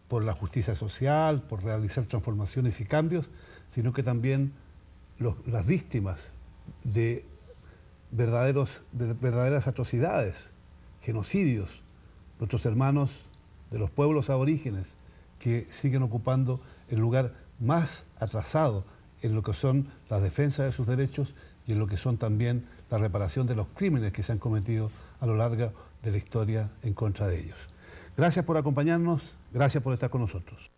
S1: por la justicia social, por realizar transformaciones y cambios, sino que también las víctimas de verdaderas atrocidades, genocidios, nuestros hermanos de los pueblos aborígenes que siguen ocupando el lugar más atrasado en lo que son la defensa de sus derechos y en lo que son también la reparación de los crímenes que se han cometido a lo largo de la historia en contra de ellos. Gracias por acompañarnos, gracias por estar con nosotros.